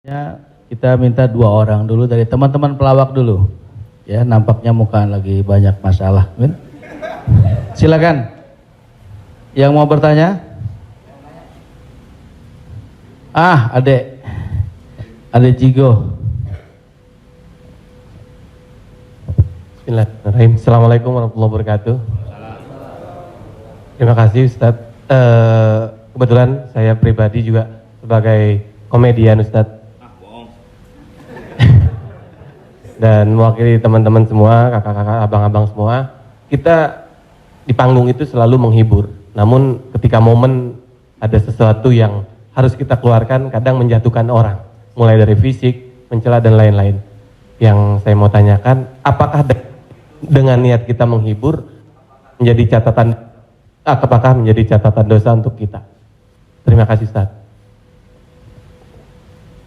Ya, kita minta 2 orang dulu dari teman-teman pelawak dulu. Ya, nampaknya muka lagi banyak masalah. Silakan. Yang mau bertanya? Adek. Adek Jigo. Bismillahirrahmanirrahim. Assalamualaikum warahmatullahi wabarakatuh. Terima kasih Ustadz. Kebetulan saya pribadi juga sebagai komedian Ustadz. Dan mewakili teman-teman semua, kakak-kakak, abang-abang semua, kita di panggung itu selalu menghibur. Namun ketika momen ada sesuatu yang harus kita keluarkan, kadang menjatuhkan orang, mulai dari fisik, mencela dan lain-lain. Yang saya mau tanyakan, apakah dengan niat kita menghibur menjadi catatan, apakah menjadi catatan dosa untuk kita? Terima kasih Ustaz.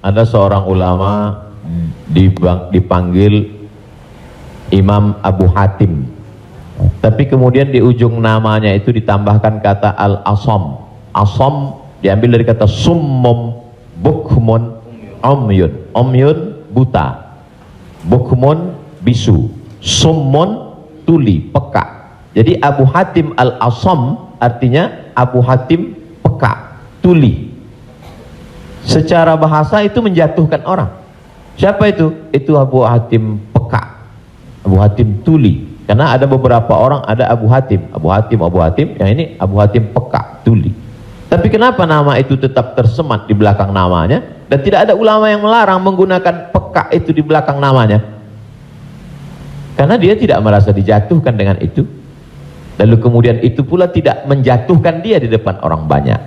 Ada seorang ulama dipanggil Imam Abu Hatim, tapi kemudian di ujung namanya itu ditambahkan kata Al-Asam. Asam diambil dari kata summum, bukmun, umyun. Umyun buta, bukmun bisu, summun tuli, peka. Jadi Abu Hatim Al-Asam artinya Abu Hatim peka, tuli. Secara bahasa itu menjatuhkan orang. Siapa itu? Itu Abu Hatim peka, Abu Hatim tuli. Karena ada beberapa orang, ada Abu Hatim, yang ini Abu Hatim peka, tuli. Tapi kenapa nama itu tetap tersemat di belakang namanya, dan tidak ada ulama yang melarang menggunakan peka itu di belakang namanya? Karena dia tidak merasa dijatuhkan dengan itu. Lalu kemudian itu pula tidak menjatuhkan dia di depan orang banyak.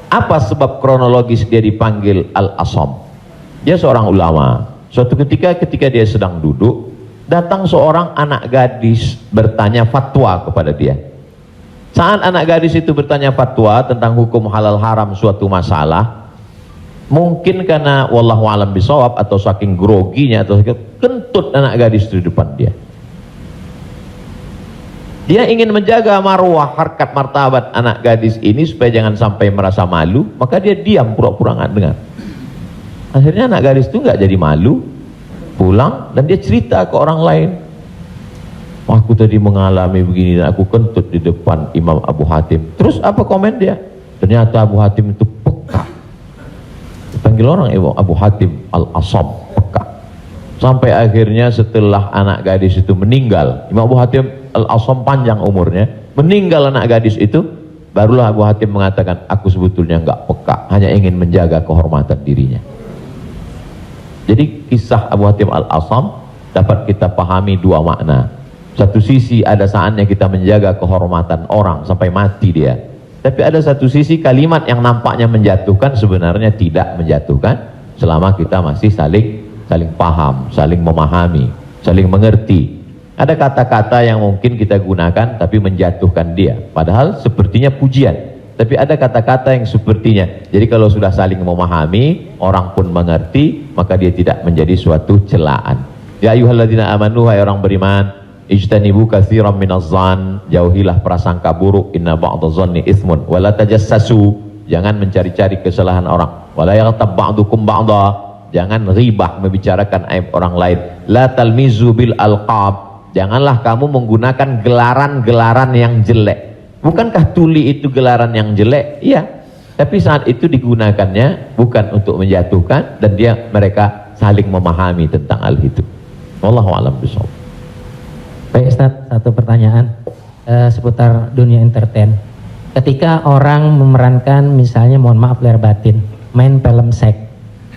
Apa sebab kronologis dia dipanggil Al-Asam? Dia seorang ulama. Suatu ketika dia sedang duduk, datang seorang anak gadis bertanya fatwa kepada dia. Saat anak gadis itu bertanya fatwa tentang hukum halal haram suatu masalah, mungkin karena wallahu alam bisawab atau saking groginya atau kentut anak gadis itu di depan dia. Dia ingin menjaga marwah, harkat, martabat anak gadis ini supaya jangan sampai merasa malu, maka dia diam, pura-pura nggak dengar. Akhirnya anak gadis itu nggak jadi malu, pulang dan dia cerita ke orang lain. Aku tadi mengalami begini dan aku kentut di depan Imam Abu Hatim. Terus apa komen dia? Ternyata Abu Hatim itu peka. Dipanggil orang Imam Abu Hatim Al-Asam, peka. Sampai akhirnya setelah anak gadis itu meninggal, Imam Abu Hatim Al-Asam panjang umurnya, meninggal anak gadis itu, barulah Abu Hatim mengatakan, aku sebetulnya nggak peka, hanya ingin menjaga kehormatan dirinya. Jadi kisah Abu Hatim Al-Asam dapat kita pahami 2 makna. Satu sisi ada saatnya kita menjaga kehormatan orang sampai mati dia. Tapi ada satu sisi kalimat yang nampaknya menjatuhkan sebenarnya tidak menjatuhkan selama kita masih saling paham, saling memahami, saling mengerti. Ada kata-kata yang mungkin kita gunakan tapi menjatuhkan dia. Padahal sepertinya pujian. Tapi ada kata-kata yang sepertinya. Jadi kalau sudah saling memahami, orang pun mengerti, maka dia tidak menjadi suatu celaan. Ya ayyuhalladzina amanu, hai orang beriman, ijtanibu katsiran minadh-dhann, jauhilah prasangka buruk, inna ba'dadh-dhanni itsmun, wala tajassasu, jangan mencari-cari kesalahan orang, wala yaghtab ba'dukum ba'dha, jangan ribah membicarakan aib orang lain, la talmizu bil alqab, janganlah kamu menggunakan gelaran-gelaran yang jelek. Bukankah tuli itu gelaran yang jelek? Iya. Tapi saat itu digunakannya bukan untuk menjatuhkan, dan mereka saling memahami tentang hal itu. Wallahu a'lam bishawab. Baik Ustaz, satu pertanyaan seputar dunia entertain. Ketika orang memerankan misalnya, mohon maaf lahir batin, main film seks,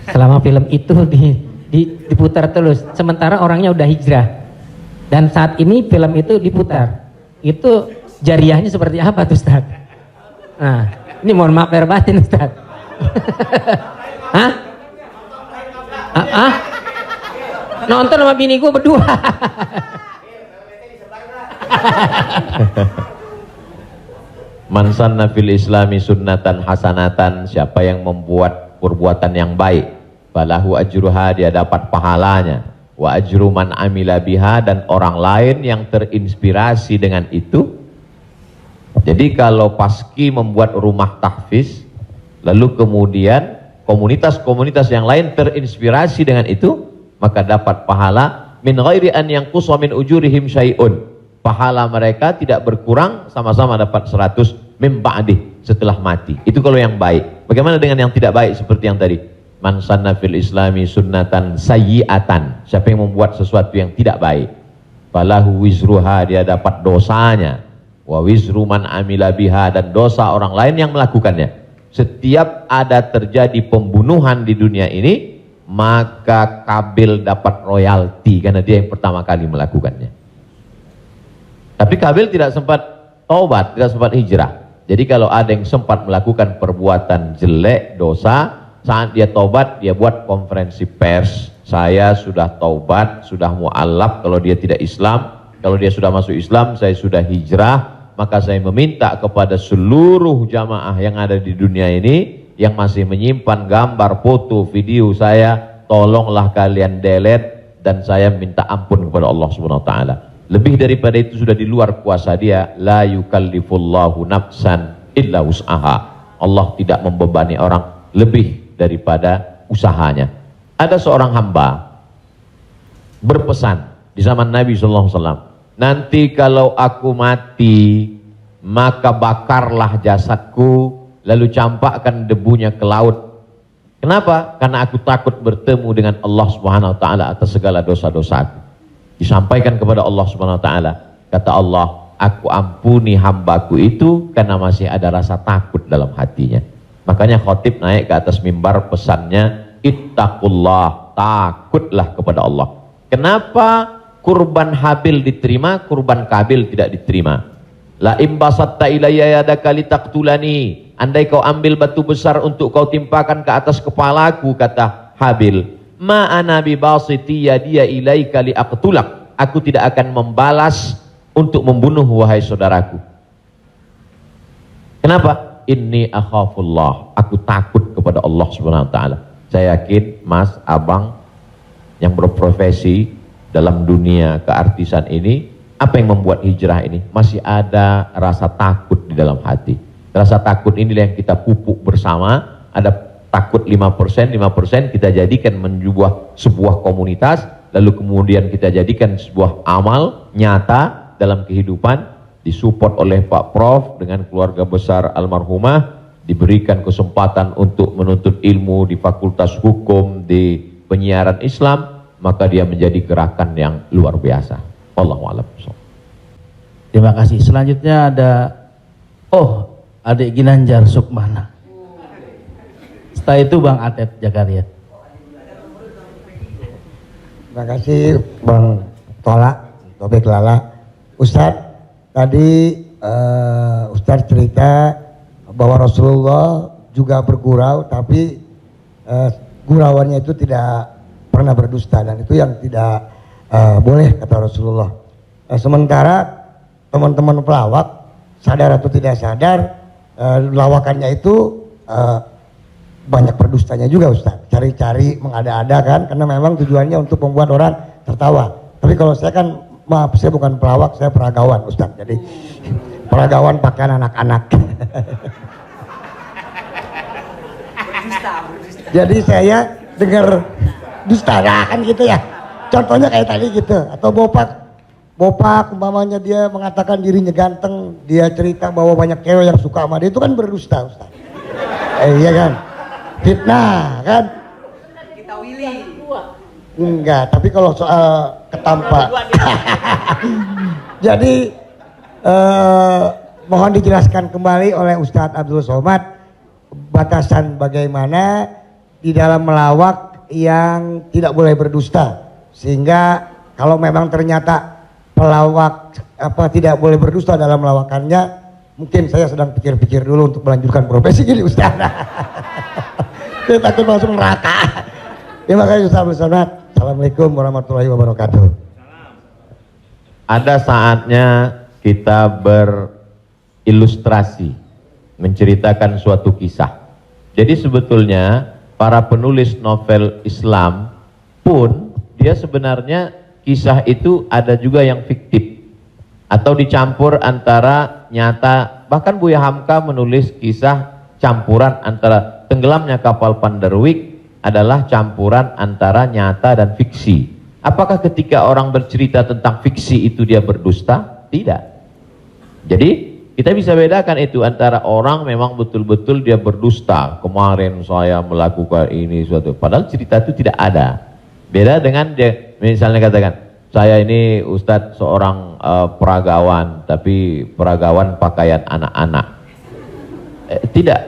selama film itu diputar terus, sementara orangnya udah hijrah, dan saat ini film itu diputar, itu jariahnya seperti apa tuh Ustaz? Nah, ini mohon maaf lahir batin Ustaz. Hah? Nonton sama bini gue berdua. Man sanna fil islami sunnatan hasanatan, siapa yang membuat perbuatan yang baik, falahu ajruha, dia dapat pahalanya, wa ajru man amila biha, dan orang lain yang terinspirasi dengan itu. Jadi kalau paski membuat rumah tahfiz, lalu kemudian komunitas-komunitas yang lain terinspirasi dengan itu, maka dapat pahala min ghairi an yanqusa min ujurihim syai'un. Pahala mereka tidak berkurang, sama-sama dapat 100 mim ba'dih, setelah mati. Itu kalau yang baik. Bagaimana dengan yang tidak baik seperti yang tadi? Man sanna fil islami sunnatan sayyi'atan. Siapa yang membuat sesuatu yang tidak baik, falahu wizruha, dia dapat dosanya, wa wizru man amila biha, dan dosa orang lain yang melakukannya. Setiap ada terjadi pembunuhan di dunia ini, maka Kabil dapat royalti karena dia yang pertama kali melakukannya. Tapi Kabil tidak sempat taubat, tidak sempat hijrah. Jadi kalau ada yang sempat melakukan perbuatan jelek, dosa, saat dia taubat, dia buat konferensi pers. Saya sudah taubat, sudah mu'alaf kalau dia tidak Islam. Kalau dia sudah masuk Islam, saya sudah hijrah. Maka saya meminta kepada seluruh jamaah yang ada di dunia ini yang masih menyimpan gambar, foto, video saya, tolonglah kalian delete, dan saya minta ampun kepada Allah Subhanahu wa taala. Lebih daripada itu sudah di luar kuasa dia. La yukallifullahu nafsan illa wus'aha. Allah tidak membebani orang lebih daripada usahanya. Ada seorang hamba berpesan di zaman Nabi SAW, nanti kalau aku mati, maka bakarlah jasadku, lalu campakkan debunya ke laut. Kenapa? Karena aku takut bertemu dengan Allah Subhanahu wa taala atas segala dosa-dosaku. Disampaikan kepada Allah Subhanahu wa taala, kata Allah, aku ampuni hambaku itu karena masih ada rasa takut dalam hatinya. Makanya khotib naik ke atas mimbar, pesannya ittaqullah, takutlah kepada Allah. Kenapa kurban Habil diterima, kurban Kabil tidak diterima? La imbasatta ilayya yadaka litaqtulani, andai kau ambil batu besar untuk kau timpakan ke atas kepalaku, kata Habil, ma ana bibasiti yadiya ilaika liaqtulak, aku tidak akan membalas untuk membunuh wahai saudaraku. Kenapa? Inni akhafullah, aku takut kepada Allah Subhanahu wa taala. Saya yakin Mas, Abang yang berprofesi dalam dunia keartisan ini, apa yang membuat hijrah ini? Masih ada rasa takut di dalam hati. Rasa takut inilah yang kita pupuk bersama. Ada takut 5%, 5% kita jadikan menjadi sebuah komunitas, lalu kemudian kita jadikan sebuah amal nyata dalam kehidupan, disupport oleh Pak Prof dengan keluarga besar almarhumah, diberikan kesempatan untuk menuntut ilmu di Fakultas Hukum, di penyiaran Islam, maka dia menjadi gerakan yang luar biasa. Wallahu a'lam. Terima kasih. Selanjutnya ada adik Ginanjar Sukmana. Setelah itu Bang Atet Jakaria. Terima kasih Bang Tola, Tobek Lala. Ustadz, tadi Ustadz cerita bahwa Rasulullah juga bergurau, tapi gurauannya itu tidak pernah berdusta, dan itu yang tidak boleh, kata Rasulullah. Sementara teman-teman pelawak, sadar atau tidak sadar, lawakannya itu banyak berdustanya juga Ustaz. Cari-cari, mengada-ada kan, karena memang tujuannya untuk membuat orang tertawa. Tapi kalau saya kan, maaf, saya bukan pelawak, saya peragawan Ustaz. Jadi peragawan pakaian anak-anak. Jadi saya dengar dusta kan gitu ya. Contohnya kayak tadi gitu. Atau Bopak umpamanya dia mengatakan dirinya ganteng, dia cerita bahwa banyak cewek yang suka sama dia, itu kan berdusta Ustaz. Iya kan? Fitnah kan? Kita Willy. Enggak, tapi kalau soal ketampak. Jadi mohon dijelaskan kembali oleh Ustadz Abdul Somad batasan bagaimana di dalam melawak yang tidak boleh berdusta, sehingga kalau memang ternyata pelawak tidak boleh berdusta dalam melawakannya, mungkin saya sedang pikir-pikir dulu untuk melanjutkan profesi gini Ustaz. Saya takut masuk neraka. Terima kasih Ustaz Abdul Somad. Assalamualaikum warahmatullahi wabarakatuh. Ada saatnya kita berilustrasi, menceritakan suatu kisah. Jadi sebetulnya para penulis novel Islam pun dia sebenarnya kisah itu ada juga yang fiktif atau dicampur antara nyata. Bahkan Buya Hamka menulis kisah campuran antara tenggelamnya kapal Panderwick adalah campuran antara nyata dan fiksi. Apakah ketika orang bercerita tentang fiksi itu dia berdusta? Tidak. Jadi kita bisa bedakan itu antara orang memang betul-betul dia berdusta. Kemarin saya melakukan ini suatu, padahal cerita itu tidak ada. Beda dengan dia misalnya katakan, saya ini Ustadz seorang peragawan, tapi peragawan pakaian anak-anak. Tidak,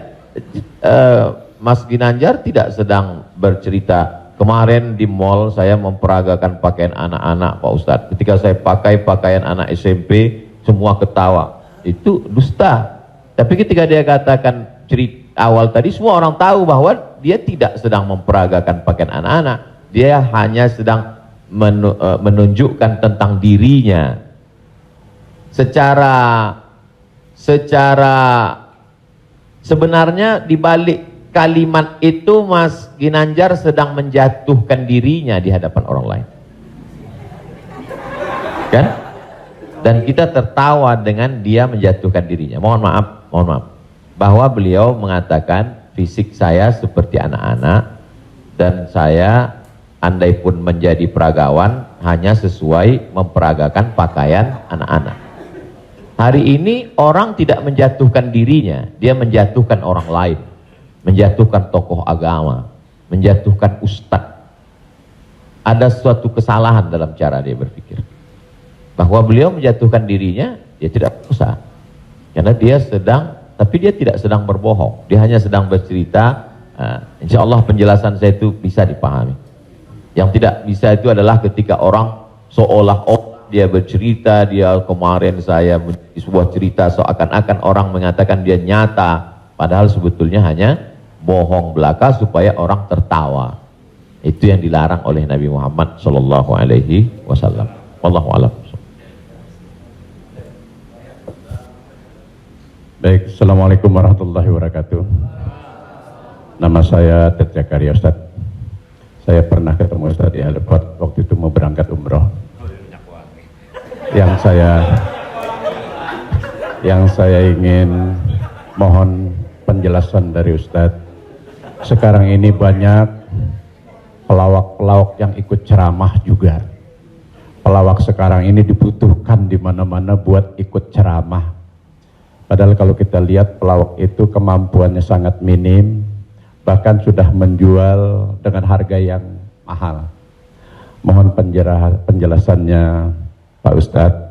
Mas Ginanjar tidak sedang bercerita, kemarin di mall saya memperagakan pakaian anak-anak Pak Ustadz. Ketika saya pakai pakaian anak SMP, semua ketawa. Itu dusta. Tapi ketika dia katakan cerita awal tadi, semua orang tahu bahwa dia tidak sedang memperagakan pakaian anak-anak. Dia hanya sedang menunjukkan tentang dirinya. Secara sebenarnya di balik kalimat itu Mas Ginanjar sedang menjatuhkan dirinya di hadapan orang lain. Kan? Dan kita tertawa dengan dia menjatuhkan dirinya. Mohon maaf, bahwa beliau mengatakan fisik saya seperti anak-anak dan saya andai pun menjadi peragawan hanya sesuai memperagakan pakaian anak-anak. Hari ini orang tidak menjatuhkan dirinya, dia menjatuhkan orang lain, menjatuhkan tokoh agama, menjatuhkan ustadz. Ada suatu kesalahan dalam cara dia berpikir. Bahwa beliau menjatuhkan dirinya, dia tidak usah. Karena dia sedang, tapi dia tidak sedang berbohong. Dia hanya sedang bercerita. Insya Allah penjelasan saya itu bisa dipahami. Yang tidak bisa itu adalah ketika orang seolah-olah dia bercerita, dia kemarin saya menjadi sebuah cerita seakan-akan orang mengatakan dia nyata. Padahal sebetulnya hanya bohong belaka supaya orang tertawa. Itu yang dilarang oleh Nabi Muhammad SAW. Wallahu a'lam. Baik, Assalamualaikum warahmatullahi wabarakatuh. Nama saya Ted Zakaria Ustadz. Saya pernah ketemu Ustadz di airport waktu itu mau berangkat umroh. Yang saya ingin mohon penjelasan dari Ustadz. Sekarang ini banyak pelawak-pelawak yang ikut ceramah juga. Pelawak sekarang ini dibutuhkan di mana-mana buat ikut ceramah. Padahal kalau kita lihat pelawak itu kemampuannya sangat minim, bahkan sudah menjual dengan harga yang mahal. Mohon penjelasannya Pak Ustadz,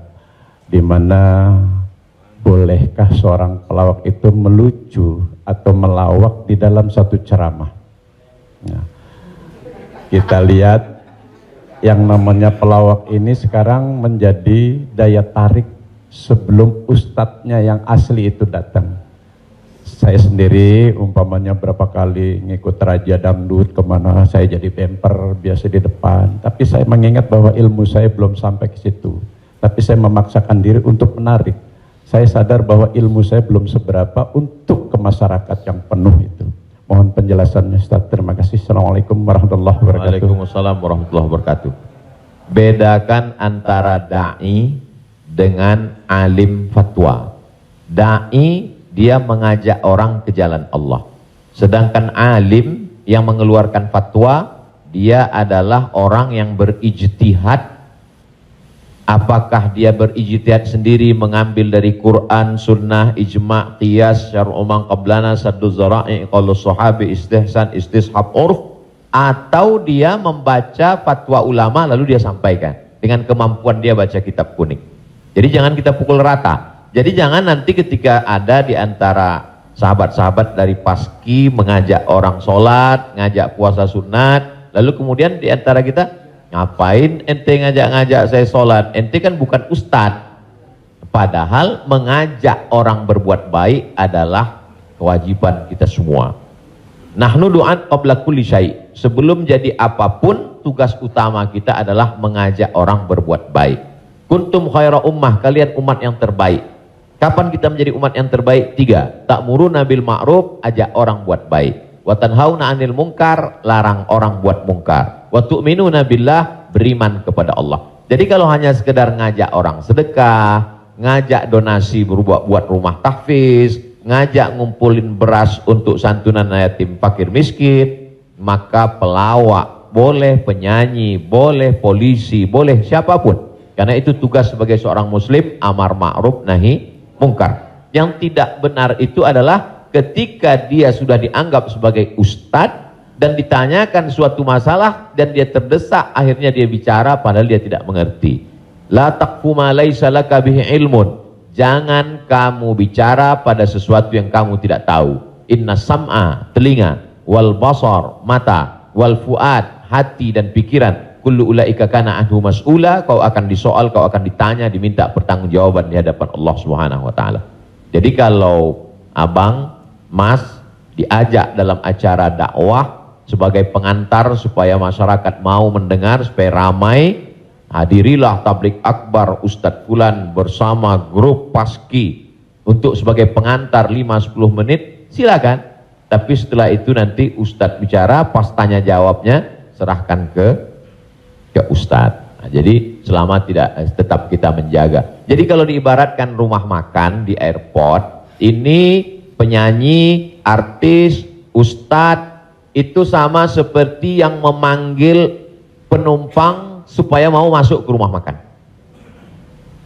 di mana bolehkah seorang pelawak itu melucu atau melawak di dalam satu ceramah? Nah, kita lihat yang namanya pelawak ini sekarang menjadi daya tarik sebelum ustadznya yang asli itu datang. Saya sendiri umpamanya berapa kali ngikut raja dangdut kemana, saya jadi bemper biasa di depan. Tapi saya mengingat bahwa ilmu saya belum sampai ke situ. Tapi saya memaksakan diri untuk menarik. Saya sadar bahwa ilmu saya belum seberapa untuk ke masyarakat yang penuh itu. Mohon penjelasannya Ustaz. Terima kasih. Assalamualaikum warahmatullahi wabarakatuh. Waalaikumsalam warahmatullahi wabarakatuh. Bedakan antara da'i dengan alim fatwa. Da'i dia mengajak orang ke jalan Allah. Sedangkan alim yang mengeluarkan fatwa, dia adalah orang yang berijtihad. Apakah dia berijtihad sendiri mengambil dari Quran, sunnah, ijma', qiyas, syar'u man qablana, saddu zara'i, qaulus sahabi, istihsan, istishab, urf, atau dia membaca fatwa ulama lalu dia sampaikan dengan kemampuan dia baca kitab kuning. Jadi jangan kita pukul rata. Jadi jangan nanti ketika ada di antara sahabat-sahabat dari Paski mengajak orang sholat, ngajak puasa sunat, lalu kemudian di antara kita, ngapain ente ngajak-ngajak saya sholat? Ente kan bukan ustadz. Padahal mengajak orang berbuat baik adalah kewajiban kita semua. Nahnu du'an qabla kulli syai'. Sebelum jadi apapun, tugas utama kita adalah mengajak orang berbuat baik. Kuntum khaira ummah, kalian umat yang terbaik. Kapan kita menjadi umat yang terbaik? 3. Ta'muruna bil ma'ruf, ajak orang buat baik. Wa tanhauna 'anil munkar, larang orang buat mungkar. Wa tu'minuna billah, beriman kepada Allah. Jadi kalau hanya sekedar ngajak orang sedekah, ngajak donasi berbuat buat rumah tahfiz, ngajak ngumpulin beras untuk santunan yatim fakir miskin, maka pelawak boleh, penyanyi boleh, polisi boleh, siapapun, karena itu tugas sebagai seorang muslim, amar ma'ruf nahi mungkar. Yang tidak benar itu adalah ketika dia sudah dianggap sebagai ustadz dan ditanyakan suatu masalah dan dia terdesak, akhirnya dia bicara padahal dia tidak mengerti. La taqfu ma laisa laka bihi ilmun. Jangan kamu bicara pada sesuatu yang kamu tidak tahu. Inna sam'a, telinga, wal basar, mata, wal fuad, hati dan pikiran, kullu ulaika kana anhu mas'ula, kau akan disoal, kau akan ditanya, diminta pertanggungjawaban di hadapan Allah Subhanahu wa taala. Jadi kalau abang, mas diajak dalam acara dakwah sebagai pengantar supaya masyarakat mau mendengar, supaya ramai, hadirilah tablik akbar Ustadz Fulan bersama grup Paski untuk sebagai pengantar 5-10 menit, silakan. Tapi setelah itu nanti Ustadz bicara, pas tanya jawabnya serahkan ke Ustadz. Nah, jadi selama tetap kita menjaga. Jadi kalau diibaratkan rumah makan di airport, ini penyanyi, artis, Ustadz itu sama seperti yang memanggil penumpang supaya mau masuk ke rumah makan.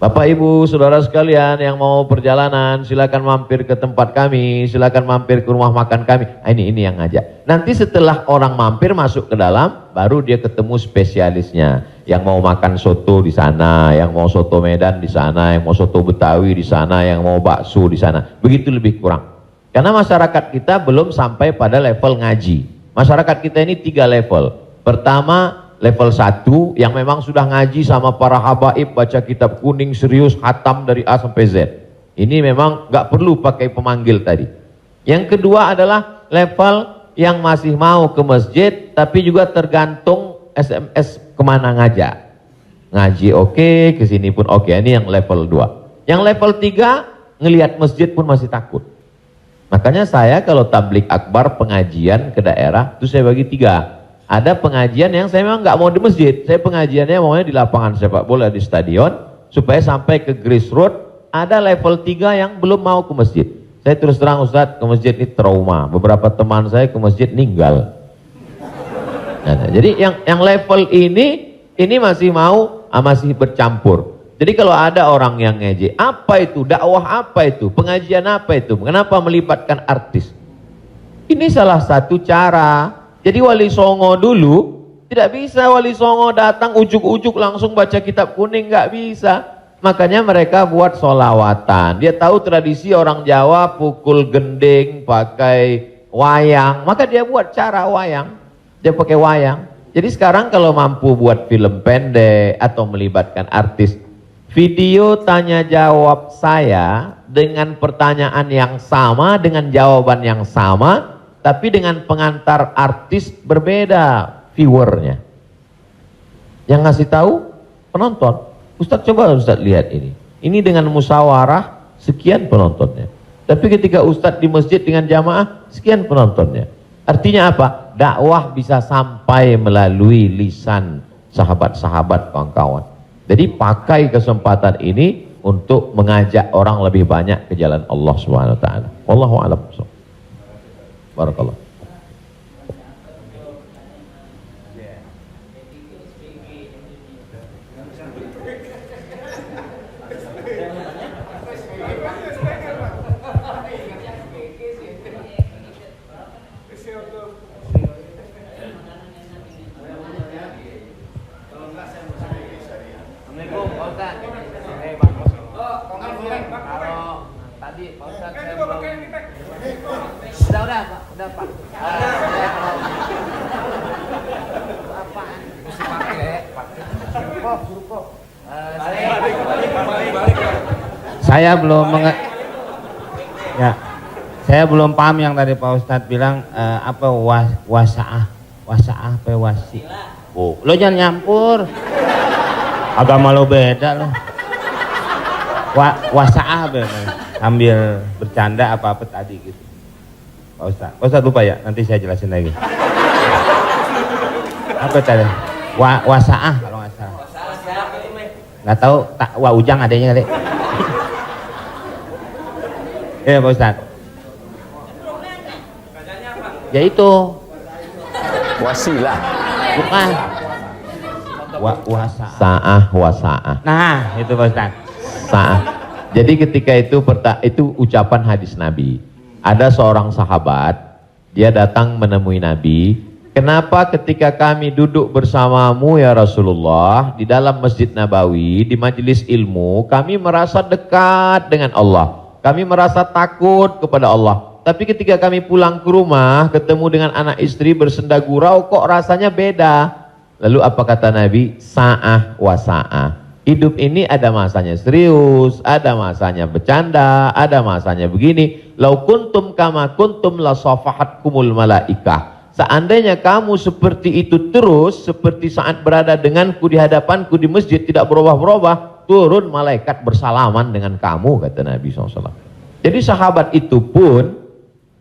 Bapak Ibu Saudara sekalian yang mau perjalanan, silakan mampir ke tempat kami, silakan mampir ke rumah makan kami. Nah, ini yang ngajak. Nanti setelah orang mampir masuk ke dalam, baru dia ketemu spesialisnya. Yang mau makan soto di sana, yang mau soto Medan di sana, yang mau soto Betawi di sana, yang mau bakso di sana. Begitu lebih kurang. Karena masyarakat kita belum sampai pada level ngaji. Masyarakat kita ini 3 level. Pertama, level 1 yang memang sudah ngaji sama para habaib, baca kitab kuning serius, khatam dari A sampai Z. Ini memang nggak perlu pakai pemanggil tadi. Yang kedua adalah level yang masih mau ke masjid, tapi juga tergantung SMS kemana ngajak. Ngaji oke, kesini pun oke. Ini yang level 2. Yang level 3, ngelihat masjid pun masih takut. Makanya saya kalau tablik akbar pengajian ke daerah, itu saya bagi 3. Ada pengajian yang saya memang nggak mau di masjid, saya pengajiannya maunya di lapangan sepak bola, di stadion, supaya sampai ke grassroots. Ada level 3 yang belum mau ke masjid. Saya terus terang Ustadz, ke masjid ini trauma, beberapa teman saya ke masjid ninggal. Nah, jadi yang level ini masih mau, masih bercampur. Jadi kalau ada orang yang ngejek, apa itu, dakwah apa itu, pengajian apa itu, kenapa melibatkan artis? Ini salah satu cara. Jadi Wali Songo dulu tidak bisa Wali Songo datang ujuk-ujuk langsung baca kitab kuning, nggak bisa. Makanya mereka buat solawatan. Dia tahu tradisi orang Jawa pukul gending, pakai wayang, maka dia buat cara wayang. Dia pakai wayang. Jadi sekarang kalau mampu buat film pendek atau melibatkan artis, video tanya jawab saya dengan pertanyaan yang sama, dengan jawaban yang sama, tapi dengan pengantar artis berbeda viewernya. Yang ngasih tahu penonton. Ustadz coba Ustadz lihat ini. Ini dengan musyawarah sekian penontonnya. Tapi ketika Ustadz di masjid dengan jamaah sekian penontonnya. Artinya apa? Dakwah bisa sampai melalui lisan sahabat-sahabat kawan-kawan. Jadi pakai kesempatan ini untuk mengajak orang lebih banyak ke jalan Allah Subhanahu wa taala. Wallahu a'lam. Barakallah. Assalamualaikum Pak Ustadz. Kalau tadi Pak Ustadz saya belum. Udah Pak, udah Pak. Apaan? Kok. Saya belum ya. Saya belum paham yang tadi Pak Ustadz bilang apa wasaah apa wasi. Oh, lo jangan nyampur. Agama lo beda lo. Wasaah sambil bercanda apa tadi gitu. Pak Ustadz lupa ya, nanti saya jelasin lagi. Apa tadi? Wasaah kalau nggak salah. Nggak tahu, ujang adanya kali. Ya Pak Ustadz. Ya itu. Wasilah. Bukan. Wasa'ah. Sa'ah wasa'ah. Nah, itu Pak Ustaz. Sa'ah. Jadi ketika itu ucapan hadis Nabi. Ada seorang sahabat, dia datang menemui Nabi. Kenapa ketika kami duduk bersamamu ya Rasulullah di dalam Masjid Nabawi, di majelis ilmu, kami merasa dekat dengan Allah. Kami merasa takut kepada Allah. Tapi ketika kami pulang ke rumah, ketemu dengan anak istri bersenda gurau, kok rasanya beda. Lalu apa kata Nabi? Sa'ah wa sa'ah. Hidup ini ada masanya serius, ada masanya bercanda, ada masanya begini. Lau kuntum kama kuntum la safahatkumul malaikah. Seandainya kamu seperti itu terus, seperti saat berada denganku di hadapanku di masjid, tidak berubah-berubah, turun malaikat bersalaman dengan kamu, kata Nabi SAW. Jadi sahabat itu pun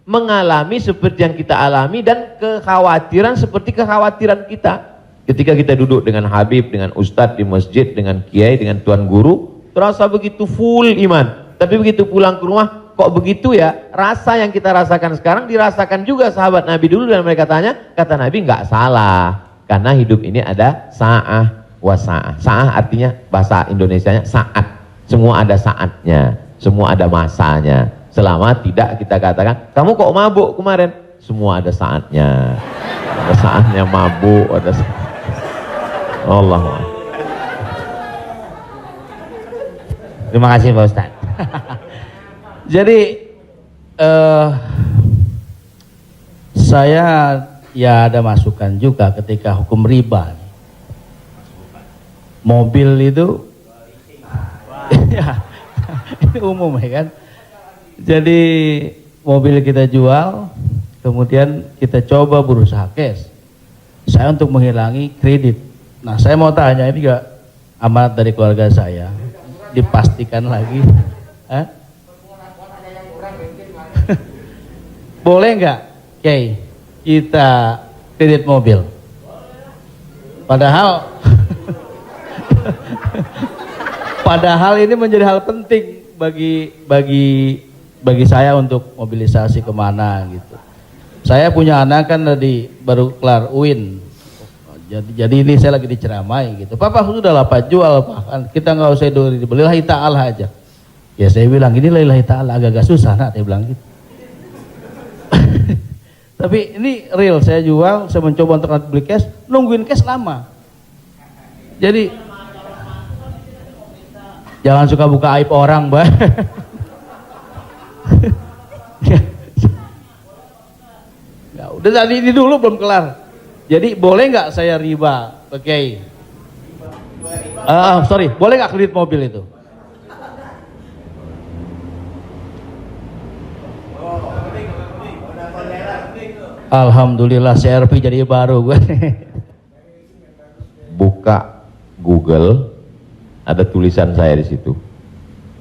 mengalami seperti yang kita alami dan kekhawatiran seperti kekhawatiran kita. Ketika kita duduk dengan Habib, dengan Ustadz di masjid, dengan Kiai, dengan Tuan Guru, terasa begitu full iman. Tapi begitu pulang ke rumah, kok begitu ya? Rasa yang kita rasakan sekarang dirasakan juga sahabat Nabi dulu, dan mereka tanya, kata Nabi nggak salah. Karena hidup ini ada sa'ah wa sa'ah. Sa'ah artinya bahasa Indonesianya saat. Semua ada saatnya, semua ada masanya. Selama tidak kita katakan, kamu kok mabuk kemarin? Semua ada saatnya. Ada saatnya mabuk, ada saatnya. Allah. Terima kasih Pak Ustaz. Jadi saya ya ada masukan juga ketika hukum riba. Mobil itu ya, ini umum ya kan. Jadi mobil kita jual, kemudian kita coba berusaha cash. Saya untuk menghilangi kredit. Nah, saya mau tanya, ini juga amanat dari keluarga saya, dipastikan lagi. Boleh nggak, Kiai, kita kredit mobil? Padahal padahal ini menjadi hal penting bagi saya untuk mobilisasi kemana gitu. Saya punya anak kan baru kelar UIN. Jadi ini saya lagi diceramai gitu. Papa sudah lah Pak, jual Pak. Kita nggak usah dibeli, lillahi ta'ala aja. Ya saya bilang ini lillahi ta'ala agak-agak susah nak, dia bilang gitu. Tapi ini real, saya jual, saya mencoba untuk beli cash, nungguin cash lama. Jadi jangan suka buka aib orang, Mbak. Ya, udah tadi ini dulu belum kelar. Jadi boleh nggak saya riba, oke? Sorry, boleh nggak kredit mobil itu? Alhamdulillah CRV jadi baru gue. Buka Google, ada tulisan saya di situ.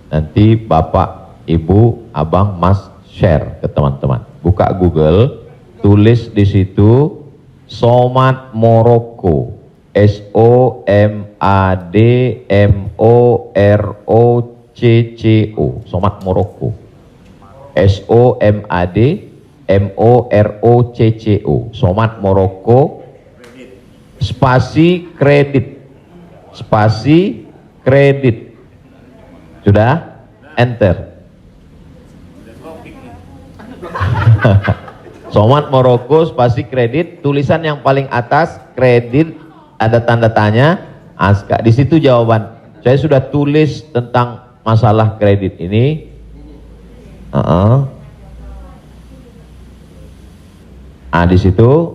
Nanti Bapak, Ibu, Abang, Mas share ke teman-teman. Buka Google, tulis di situ Somad Morocco, SOMADMOROCCO, Somad Morocco, SOMADMOROCCO, Somad Morocco, spasi kredit, sudah, enter. Somad Morocco spasi kredit, tulisan yang paling atas kredit, ada tanda tanya, Aska. Di situ jawaban. Saya sudah tulis tentang masalah kredit ini. Di situ.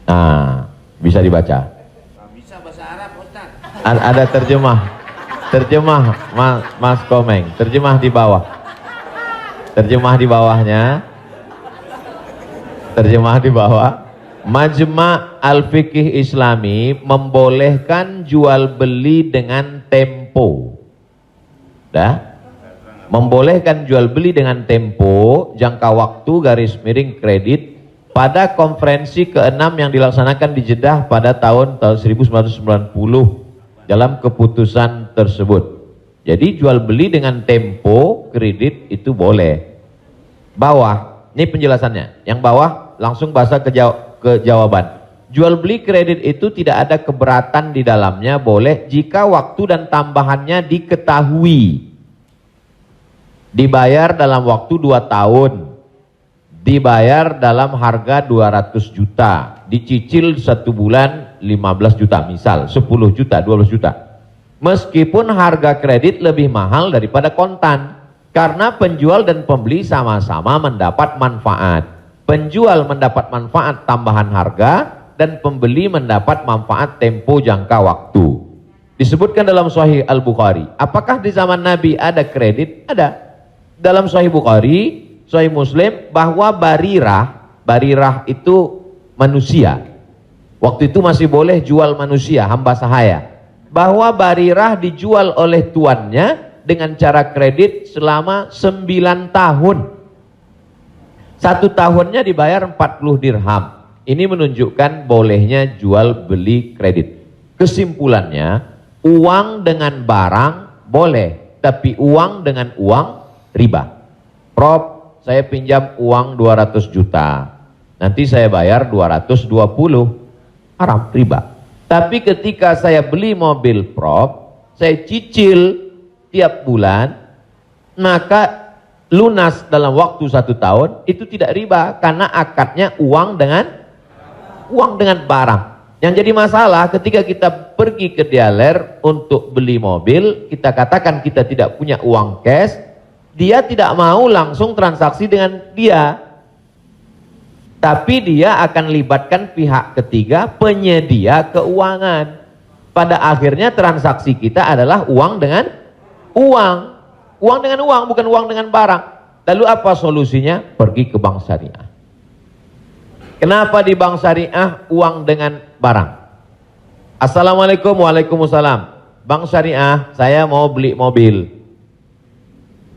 Nah, bisa dibaca. Bisa bahasa Arab, Ustaz. Ada terjemah Mas Komeng, terjemah di bawah, terjemah di bawahnya, terjemah di bawah. Majma' Al-Fiqih Islami membolehkan jual beli dengan tempo, membolehkan jual beli dengan tempo, jangka waktu garis miring kredit pada konferensi ke-6 yang dilaksanakan di Jeddah pada tahun 1990. Dalam keputusan tersebut, Jadi jual beli dengan tempo kredit itu boleh. Bawah, ini penjelasannya. Yang bawah langsung bahasa ke jawaban. Jual beli kredit itu tidak ada keberatan di dalamnya, boleh jika waktu dan tambahannya diketahui. Dibayar dalam waktu 2 tahun. Dibayar dalam harga 200 juta. Dicicil 1 bulan 15 juta misal, 10 juta, 12 juta. Meskipun harga kredit lebih mahal daripada kontan, karena penjual dan pembeli sama-sama mendapat manfaat. Penjual mendapat manfaat tambahan harga dan pembeli mendapat manfaat tempo jangka waktu. Disebutkan dalam Sahih Al-Bukhari. Apakah di zaman Nabi ada kredit? Ada. Dalam Sahih Bukhari, Sahih Muslim, bahwa Barirah itu manusia. Waktu itu masih boleh jual manusia, hamba sahaya. Bahwa Barirah dijual oleh tuannya dengan cara kredit selama 9 tahun. 1 tahunnya dibayar 40 dirham. Ini menunjukkan bolehnya jual beli kredit. Kesimpulannya, uang dengan barang boleh, tapi uang dengan uang riba. Prof, saya pinjam uang 200 juta. Nanti saya bayar 220. Haram, riba. Tapi ketika saya beli mobil, Prof, saya cicil tiap bulan, maka lunas dalam waktu 1 tahun, itu tidak riba, karena akadnya uang dengan barang. Yang jadi masalah ketika kita pergi ke dealer untuk beli mobil, kita katakan kita tidak punya uang cash, dia tidak mau langsung transaksi dengan dia, tapi dia akan libatkan pihak ketiga, penyedia keuangan. Pada akhirnya transaksi kita adalah uang dengan uang. Uang dengan uang, bukan uang dengan barang. Lalu apa solusinya? Pergi ke bank syariah. Kenapa di bank syariah uang dengan barang? Assalamualaikum, waalaikumsalam. Bank syariah, saya mau beli mobil.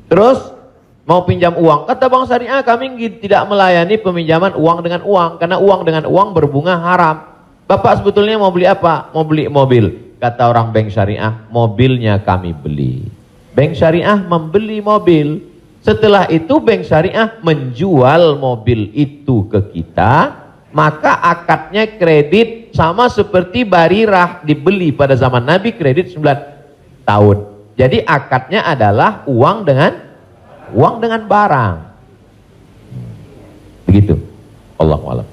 Terus mau pinjam uang. Kata bank syariah, kami tidak melayani peminjaman uang dengan uang, karena uang dengan uang berbunga haram. Bapak sebetulnya mau beli apa? Mau beli mobil. Kata orang bank syariah, mobilnya kami beli. Bank syariah membeli mobil. Setelah itu bank syariah menjual mobil itu ke kita, maka akadnya kredit sama seperti Barirah dibeli pada zaman Nabi, kredit 9 tahun. Jadi akadnya adalah uang dengan barang. Begitu. Allahu a'lam.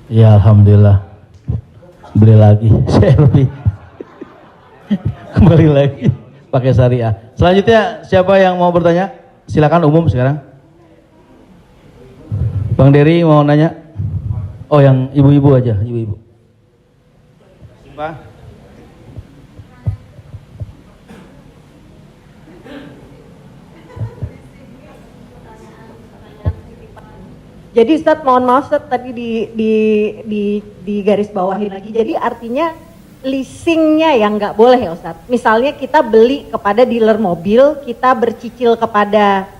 Ya alhamdulillah. Beli lagi, saya lebih kembali lagi pakai syariah. Selanjutnya siapa yang mau bertanya? Silakan umum sekarang. Bang Dery mau nanya? Oh, yang ibu-ibu aja, ibu-ibu. Pak. Jadi Ustadz, mohon maaf Ustadz, tadi di garis bawahin lagi. Jadi artinya leasingnya yang nggak boleh ya Ustadz. Misalnya kita beli kepada dealer mobil, kita bercicil kepada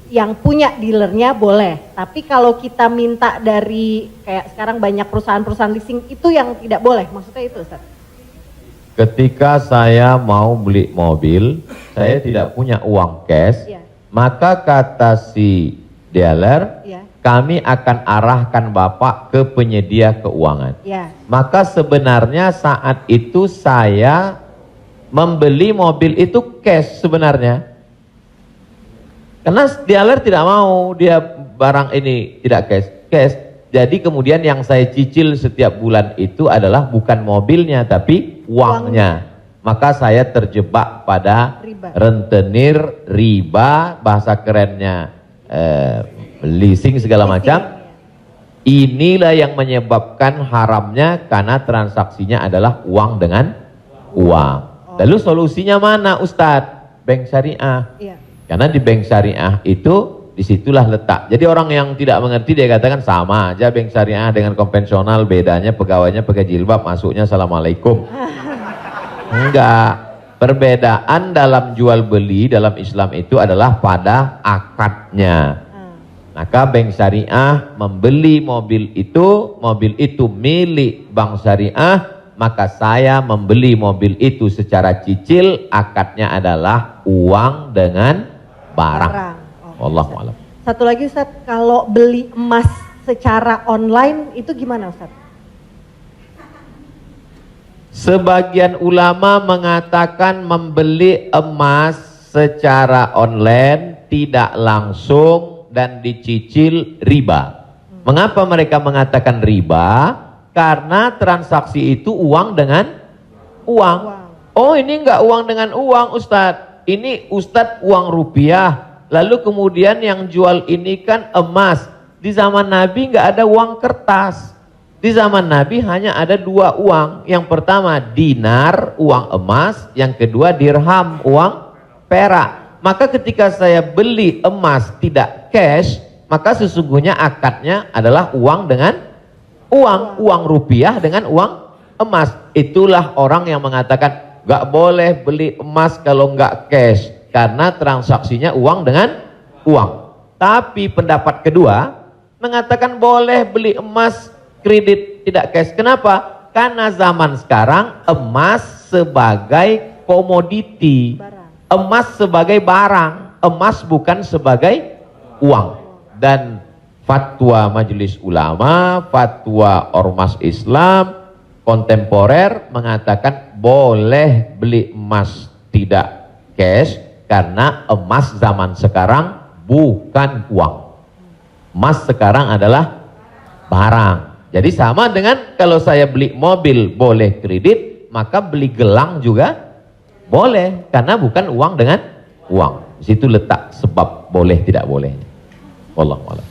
yang punya dealernya boleh. Tapi kalau kita minta dari kayak sekarang banyak perusahaan-perusahaan leasing, itu yang tidak boleh. Maksudnya itu Ustadz. Ketika saya mau beli mobil, saya tidak punya uang cash, maka kata si dealer, kami akan arahkan Bapak ke penyedia keuangan. Maka sebenarnya saat itu saya membeli mobil itu cash sebenarnya. Karena dealer tidak mau dia barang ini tidak cash. Jadi kemudian yang saya cicil setiap bulan itu adalah bukan mobilnya tapi uangnya. Maka saya terjebak pada rentenir, riba, bahasa kerennya leasing segala macam. Inilah yang menyebabkan haramnya, karena transaksinya adalah uang dengan uang. Lalu solusinya mana Ustadz? Bank syariah. Karena di bank syariah itu disitulah letak. Jadi orang yang tidak mengerti dia katakan sama aja bank syariah dengan konvensional, bedanya pegawainya pakai jilbab, masuknya assalamualaikum. Enggak. Perbedaan dalam jual beli dalam Islam itu adalah pada akadnya. Maka bank syariah membeli mobil itu milik bank syariah, maka saya membeli mobil itu secara cicil, akadnya adalah uang dengan barang. Wallahu a'lam. Satu lagi Ustaz, kalau beli emas secara online itu gimana Ustaz? Sebagian ulama mengatakan membeli emas secara online tidak langsung dan dicicil riba. Mengapa mereka mengatakan riba? Karena transaksi itu uang dengan uang. Oh, ini enggak uang dengan uang Ustadz. Ini Ustadz uang rupiah. Lalu kemudian yang jual ini kan emas. Di zaman Nabi enggak ada uang kertas. Di zaman Nabi hanya ada dua uang. Yang pertama dinar, uang emas. Yang kedua dirham, uang perak. Maka ketika saya beli emas tidak cash, maka sesungguhnya akadnya adalah uang dengan uang rupiah dengan uang emas. Itulah orang yang mengatakan gak boleh beli emas kalau gak cash, karena transaksinya uang dengan uang. Tapi pendapat kedua mengatakan boleh beli emas kredit tidak cash. Kenapa? Karena zaman sekarang emas sebagai komoditi, emas sebagai barang, emas bukan sebagai uang. Dan fatwa Majelis Ulama, fatwa Ormas Islam kontemporer mengatakan boleh beli emas tidak cash karena emas zaman sekarang bukan uang. Emas sekarang adalah barang. Jadi sama dengan kalau saya beli mobil boleh kredit, maka beli gelang juga boleh karena bukan uang dengan uang. Di situ letak sebab boleh tidak bolehnya. Wallahu a'lam.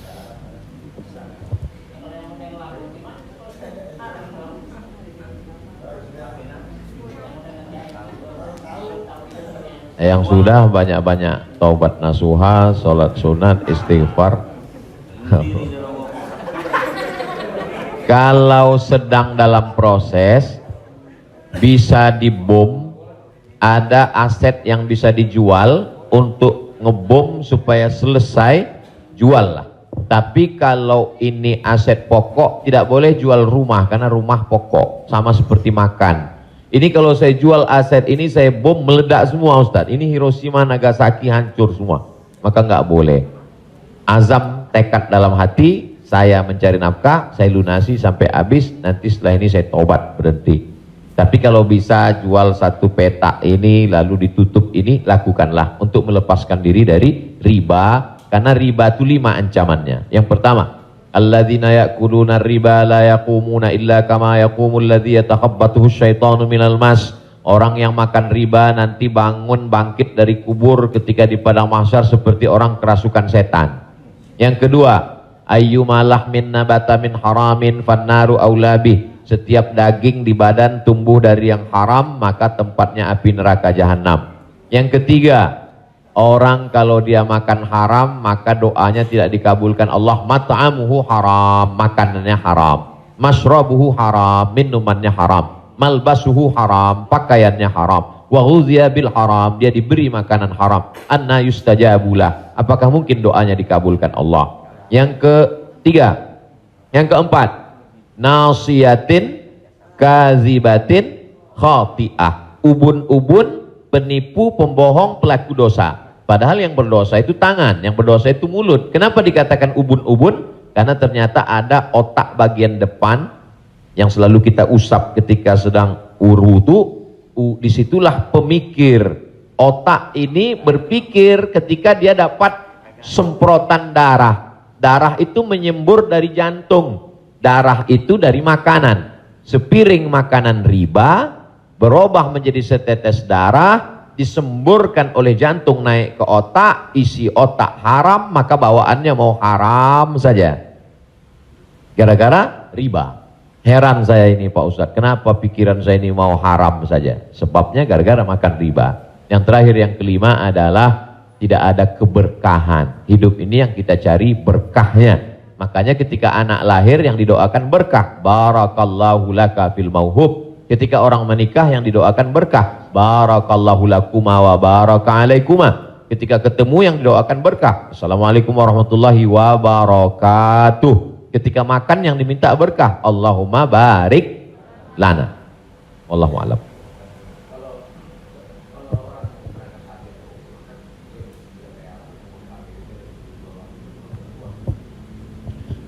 Yang sudah banyak-banyak taubat nasuha, sholat sunat, istighfar. Kalau sedang dalam proses bisa dibom, ada aset yang bisa dijual untuk ngebom supaya selesai, jual lah. Tapi kalau ini aset pokok tidak boleh jual rumah karena rumah pokok, sama seperti makan. Ini kalau saya jual aset ini saya bom meledak semua Ustadz. Ini Hiroshima Nagasaki hancur semua. Maka nggak boleh. Azam tekad dalam hati, saya mencari nafkah, saya lunasi sampai habis, nanti setelah ini saya tobat berhenti. Tapi kalau bisa jual satu petak ini lalu ditutup ini, lakukanlah untuk melepaskan diri dari riba. Karena riba itu 5 ancamannya. Yang pertama, alladzina ya'kuluna riba la yaqumuna illa kama yaqumul ladzi yatakhabbathu syaitanu minal mas. Orang yang makan riba nanti bangun bangkit dari kubur ketika di padang mahsyar seperti orang kerasukan setan. Yang kedua, ayyuma lahmin nabata min haramin fannaru aulabih. Setiap daging di badan tumbuh dari yang haram, maka tempatnya api neraka jahanam. Yang ketiga, orang kalau dia makan haram, maka doanya tidak dikabulkan Allah. Mat'amuhu haram, makanannya haram. Mashrabuhu haram, minumannya haram. Malbasuhu haram, pakaiannya haram. Wa ghuziya bil haram, dia diberi makanan haram. Anna yustajabulah, apakah mungkin doanya dikabulkan Allah? Yang ketiga, yang keempat, nasiyatin kazibatin khati'ah. Ubun-ubun, penipu, pembohong, pelaku dosa. Padahal yang berdosa itu tangan, yang berdosa itu mulut. Kenapa dikatakan ubun-ubun? Karena ternyata ada otak bagian depan yang selalu kita usap ketika sedang wudu. Disitulah pemikir. Otak ini berpikir ketika dia dapat semprotan darah. Darah itu menyembur dari jantung. Darah itu dari makanan. Sepiring makanan riba berubah menjadi setetes darah, disemburkan oleh jantung naik ke otak, isi otak haram, maka bawaannya mau haram saja. Gara-gara riba. Heran saya ini Pak Ustadz, kenapa pikiran saya ini mau haram saja? Sebabnya gara-gara makan riba. Yang terakhir, yang kelima adalah tidak ada keberkahan. Hidup ini yang kita cari berkahnya. Makanya ketika anak lahir yang didoakan berkah. Barakallahu laka fil mauhub. Ketika orang menikah yang didoakan berkah. Barakallahu lakuma wa baraka alaikuma. Ketika ketemu yang didoakan berkah. Assalamualaikum warahmatullahi wabarakatuh. Ketika makan yang diminta berkah. Allahumma barik lana. Wallahu a'lam.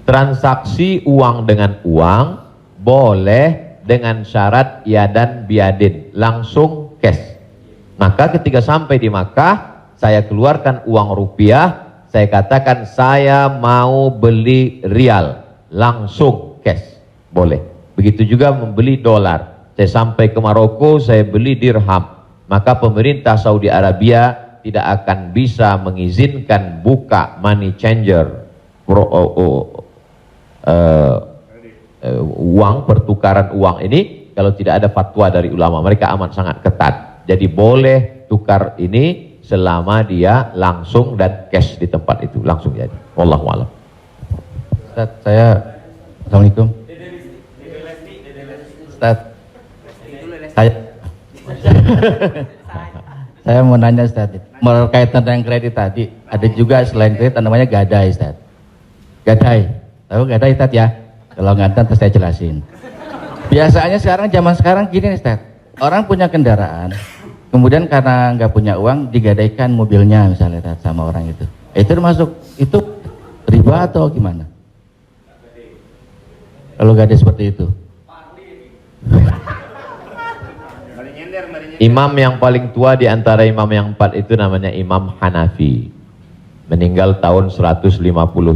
Transaksi uang dengan uang boleh dengan syarat yadan biadin, langsung cash. Maka ketika sampai di Makkah, saya keluarkan uang rupiah, saya katakan saya mau beli rial, langsung cash, boleh. Begitu juga membeli dolar. Saya sampai ke Maroko, saya beli dirham. Maka pemerintah Saudi Arabia tidak akan bisa mengizinkan buka money changer, uang, pertukaran uang ini kalau tidak ada fatwa dari ulama. Mereka amat sangat ketat. Jadi boleh tukar ini selama dia langsung dan cash di tempat itu, langsung jadi. Wallahu a'lam. Ustaz, Assalamualaikum. Ustaz, saya mau nanya Ustaz, berkaitan dengan kredit tadi, ada juga selain kredit namanya gadai Ustaz. Gadai, tahu gadai Ustaz ya? Kalau nggak tahu saya jelasin. Biasanya zaman sekarang gini Ustaz, orang punya kendaraan, kemudian karena nggak punya uang digadaikan mobilnya misalnya Ustaz, sama orang itu. Itu termasuk itu riba atau gimana? Kalau gadai seperti itu. Imam yang paling tua di antara imam yang 4 itu namanya Imam Hanafi. Meninggal tahun 150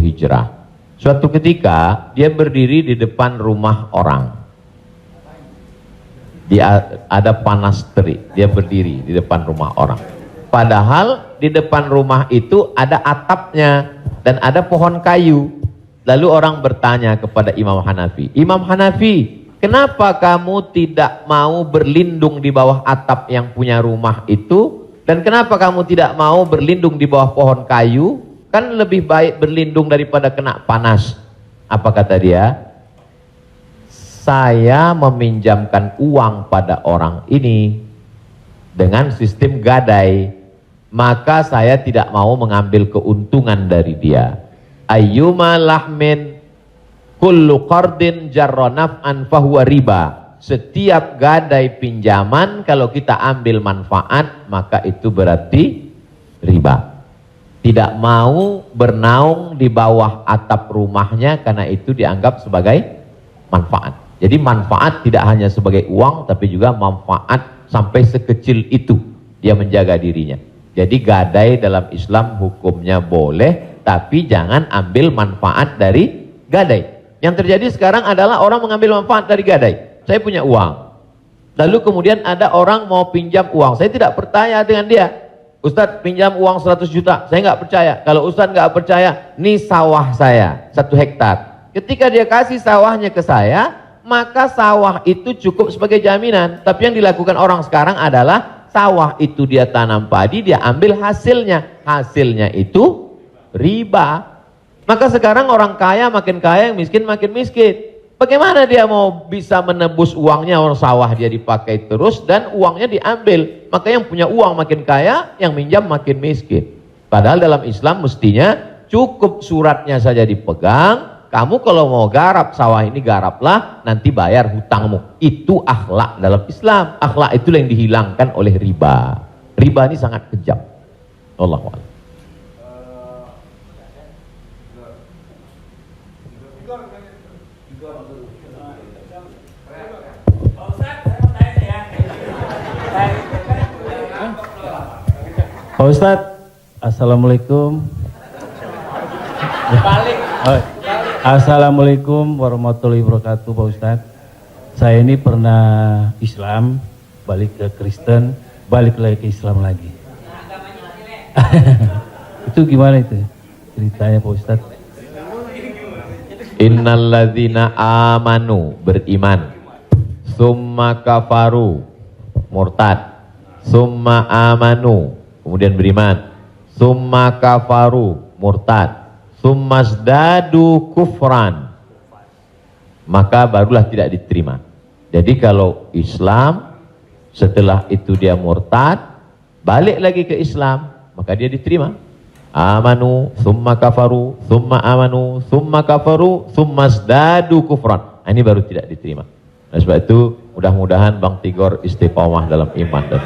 Hijrah. Suatu ketika dia berdiri di depan rumah orang. Ada panas terik, dia berdiri di depan rumah orang. Padahal di depan rumah itu ada atapnya dan ada pohon kayu. Lalu orang bertanya kepada Imam Hanafi, Imam Hanafi, kenapa kamu tidak mau berlindung di bawah atap yang punya rumah itu? Dan kenapa kamu tidak mau berlindung di bawah pohon kayu? Kan lebih baik berlindung daripada kena panas. Apa kata dia? Saya meminjamkan uang pada orang ini dengan sistem gadai, maka saya tidak mau mengambil keuntungan dari dia. Ayyuma lahmin kullu qardin jarra naf'an fahuwa riba. Setiap gadai pinjaman kalau kita ambil manfaat maka itu berarti riba. Tidak mau bernaung di bawah atap rumahnya karena itu dianggap sebagai manfaat. Jadi manfaat tidak hanya sebagai uang tapi juga manfaat sampai sekecil itu dia menjaga dirinya. Jadi gadai dalam Islam hukumnya boleh, tapi jangan ambil manfaat dari gadai. Yang terjadi sekarang adalah orang mengambil manfaat dari gadai. Saya punya uang, lalu kemudian ada orang mau pinjam uang. Saya tidak percaya dengan dia. Ustadz pinjam uang 100 juta, saya nggak percaya. Kalau Ustadz nggak percaya, ini sawah saya 1 hektar. Ketika dia kasih sawahnya ke saya, maka sawah itu cukup sebagai jaminan. Tapi yang dilakukan orang sekarang adalah sawah itu dia tanam padi, dia ambil hasilnya. Hasilnya itu riba. Maka sekarang orang kaya makin kaya, yang miskin makin miskin. Bagaimana dia mau bisa menebus uangnya? Orang sawah dia dipakai terus dan uangnya diambil. Maka yang punya uang makin kaya, yang minjam makin miskin. Padahal dalam Islam mestinya cukup suratnya saja dipegang. Kamu kalau mau garap sawah ini garaplah, nanti bayar hutangmu. Itu akhlak dalam Islam. Akhlak itu yang dihilangkan oleh riba. Riba ini sangat kejam. Allahu a'lam. Pak Ustadz, Assalamualaikum. Assalamualaikum warahmatullahi wabarakatuh Pak Ustadz. Saya ini pernah Islam, balik ke Kristen, balik lagi ke Islam lagi. Itu gimana itu ceritanya Pak Ustadz? Innalladzina amanu, beriman, summa kafaru, murtad, summa amanu, kemudian beriman, summa kafaru, murtad, summa zdadu kufran, maka barulah tidak diterima. Jadi kalau Islam setelah itu dia murtad, balik lagi ke Islam, maka dia diterima. Amanu, summa kafaru, summa amanu, summa kafaru, summa zdadu kufran. Ini baru tidak diterima. Oleh sebab itu mudah-mudahan Bang Tigor istiqomah dalam iman dan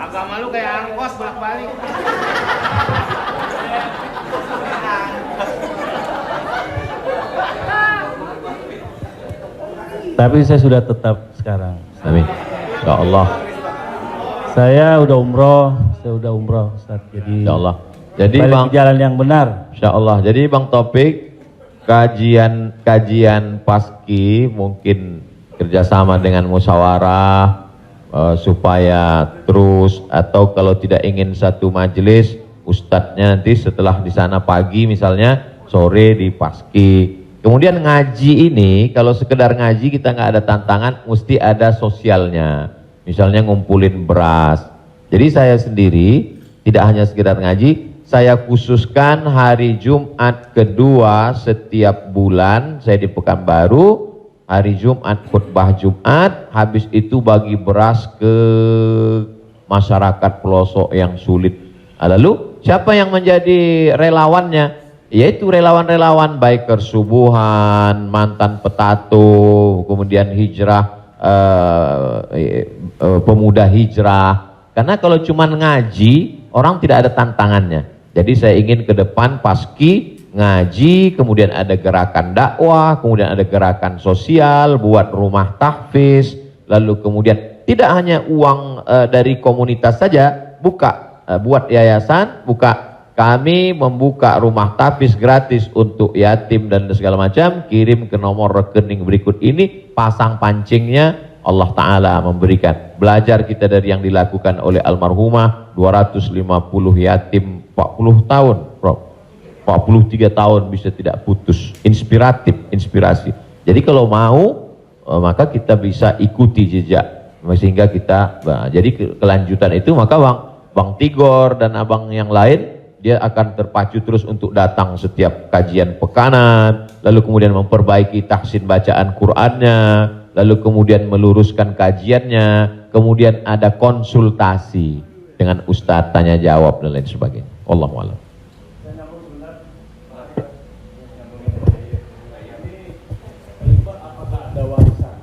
Agama lu kayak angkos bolak-balik. Tapi saya sudah tetap sekarang. Amin. Ya Allah. Saya udah umroh, Ustaz. Jadi Ya Allah. Jadi balik Bang, ke jalan yang benar. Insya Allah. Jadi Bang Taufik, kajian paski mungkin kerjasama dengan musyawarah supaya terus, atau kalau tidak ingin satu majelis, ustadznya nanti setelah di sana pagi misalnya, sore di paski. Kemudian ngaji ini, kalau sekedar ngaji kita nggak ada tantangan, mesti ada sosialnya. Misalnya ngumpulin beras. Jadi saya sendiri tidak hanya sekedar ngaji, saya khususkan hari Jumat kedua setiap bulan, saya di Pekanbaru, hari Jumat khutbah Jumat, habis itu bagi beras ke masyarakat pelosok yang sulit. Lalu siapa yang menjadi relawannya? Yaitu relawan-relawan baik Subuhan, mantan petato, kemudian hijrah, pemuda hijrah. Karena kalau cuma ngaji, orang tidak ada tantangannya. Jadi saya ingin ke depan paski ngaji, kemudian ada gerakan dakwah, kemudian ada gerakan sosial, buat rumah tahfiz, lalu kemudian tidak hanya uang dari komunitas saja, buat yayasan, kami membuka rumah tahfiz gratis untuk yatim dan segala macam, kirim ke nomor rekening berikut ini, pasang pancingnya, Allah Ta'ala memberikan. Belajar kita dari yang dilakukan oleh almarhumah, 250 yatim 40 tahun, Prof. 43 tahun bisa tidak putus. Inspirasi. Jadi kalau mau, maka kita bisa ikuti jejak. Sehingga kita, jadi kelanjutan itu, maka Bang Tigor dan abang yang lain, dia akan terpacu terus untuk datang setiap kajian pekanan, lalu kemudian memperbaiki tahsin bacaan Qur'annya, lalu kemudian meluruskan kajiannya, kemudian ada konsultasi dengan ustadz, tanya jawab dan lain sebagainya. Wallahu a'lam. Ada warisan.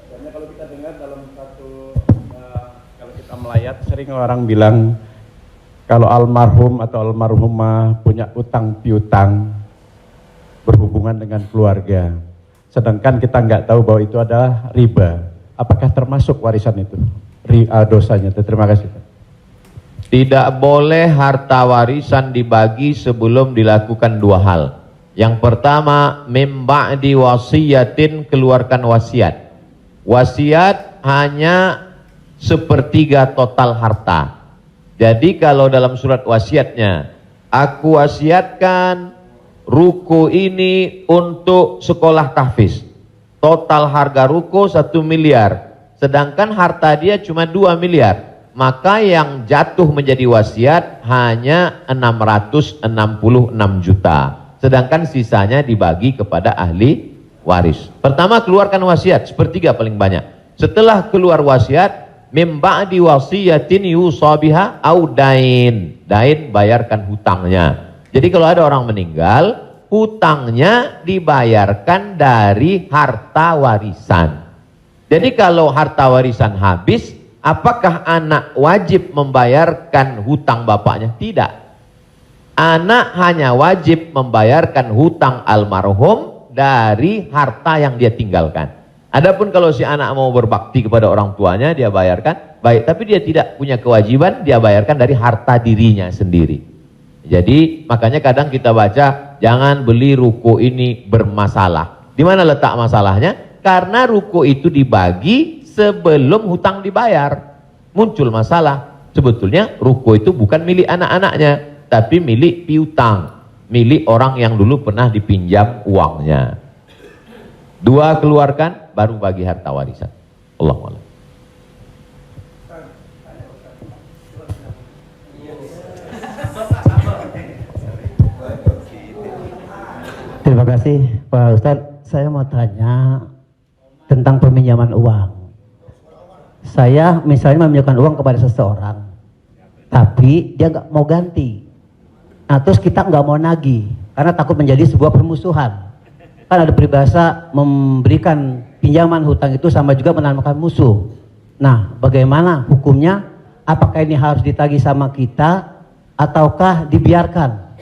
Karena kalau kita dengar dalam kalau kita melayat, sering orang bilang kalau almarhum atau almarhumah punya utang piutang berhubungan dengan keluarga, sedangkan kita nggak tahu bahwa itu adalah riba. Apakah termasuk warisan itu dosanya? Terima kasih. Tidak boleh harta warisan dibagi sebelum dilakukan dua hal. Yang pertama, mim ba'di wasiyatin, keluarkan wasiat. Wasiat hanya sepertiga total harta. Jadi kalau dalam surat wasiatnya, aku wasiatkan ruko ini untuk sekolah tahfiz. Total harga ruko 1 miliar. Sedangkan harta dia cuma 2 miliar. Maka yang jatuh menjadi wasiat hanya 666 juta. Sedangkan sisanya dibagi kepada ahli waris. Pertama, keluarkan wasiat, sepertiga paling banyak. Setelah keluar wasiat, mim ba'di wasiyatin yusa biha au dain. Dain, bayarkan hutangnya. Jadi kalau ada orang meninggal, hutangnya dibayarkan dari harta warisan. Jadi kalau harta warisan habis, apakah anak wajib membayarkan hutang bapaknya? Tidak. Anak hanya wajib membayarkan hutang almarhum dari harta yang dia tinggalkan. Adapun kalau si anak mau berbakti kepada orang tuanya, dia bayarkan, baik, tapi dia tidak punya kewajiban, dia bayarkan dari harta dirinya sendiri. Jadi makanya kadang kita baca, jangan beli ruko ini bermasalah. Di mana letak masalahnya? Karena ruko itu dibagi sebelum hutang dibayar. Muncul masalah. Sebetulnya ruko itu bukan milik anak-anaknya, tapi milik piutang, milik orang yang dulu pernah dipinjam uangnya. Dua keluarkan, baru bagi harta warisan. Allahu a'lam. Terima kasih Pak Ustadz. Saya mau tanya tentang peminjaman uang. Saya misalnya meminjamkan uang kepada seseorang, tapi dia nggak mau ganti. Nah terus kita nggak mau nagih karena takut menjadi sebuah permusuhan. Kan ada peribahasa memberikan pinjaman hutang itu sama juga menanamkan musuh. Nah bagaimana hukumnya? Apakah ini harus ditagih sama kita ataukah dibiarkan?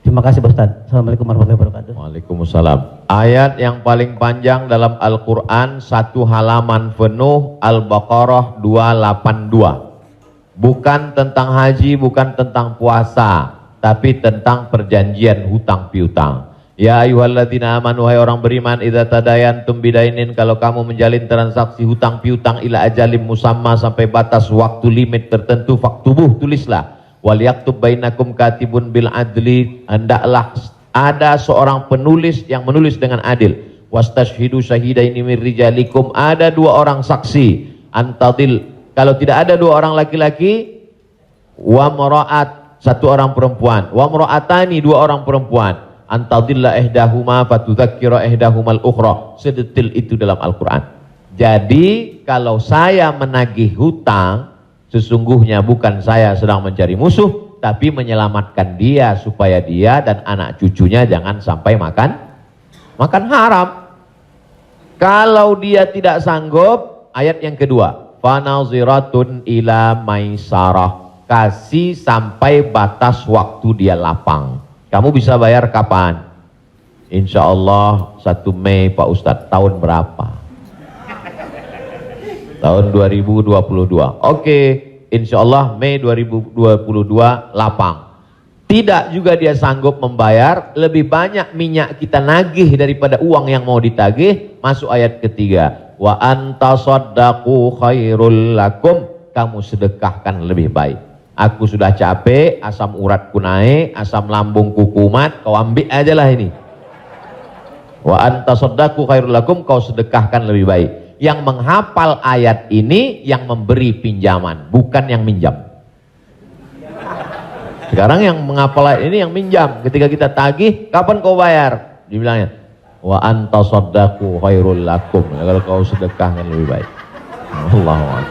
Terima kasih Pak Ustaz. Assalamualaikum warahmatullahi wabarakatuh. Waalaikumsalam. Ayat yang paling panjang dalam Al-Quran, 1 halaman penuh, Al-Baqarah 282. Bukan tentang haji, bukan tentang puasa, tapi tentang perjanjian hutang piutang. Ya ayyuhalladzina amanu, wahai orang beriman, idza tadayantum bidainin, kalau kamu menjalin transaksi hutang piutang ila ajalim musamma, sampai batas waktu limit tertentu, faktubuh, tulislah. Wal yaktub bainakum katibun bil adli, hendaklah ada seorang penulis yang menulis dengan adil. Wastashhidu syahidaini mir rijalikum, ada 2 orang saksi. Antadil, kalau tidak ada 2 orang laki-laki, wa maraat, 1 orang perempuan, wa maraatani, 2 orang perempuan. Antadilla ihdahuma fatudzakkira ihdahumal ukhra. Sedetil itu dalam Al-Quran. Jadi kalau saya menagih hutang, sesungguhnya bukan saya sedang mencari musuh, tapi menyelamatkan dia supaya dia dan anak cucunya jangan sampai makan haram. Kalau dia tidak sanggup, ayat yang kedua, fanaziratun ila maisarah, kasih sampai batas waktu dia lapang. Kamu bisa bayar kapan? Insya Allah 1 Mei Pak Ustadz. Tahun berapa? Tahun 2022. Oke, insya Allah Mei 2022 lapang. Tidak juga dia sanggup membayar, lebih banyak minyak kita nagih daripada uang yang mau ditagih. Masuk ayat ketiga. Wa antasaddaqu khairul lakum, kamu sedekahkan lebih baik. Aku sudah capek, asam uratku naik, asam lambungku kumat, kau ambil aja lah ini. Wa antasaddaqu khairul lakum, kau sedekahkan lebih baik. Yang menghafal ayat ini yang memberi pinjaman, bukan yang minjam. Sekarang yang menghafal ayat ini yang minjam. Ketika kita tagih, kapan kau bayar? Dibilangnya, wa antasaddaqu khairul lakum, kalau kau sedekahkan lebih baik. Allahu akbar.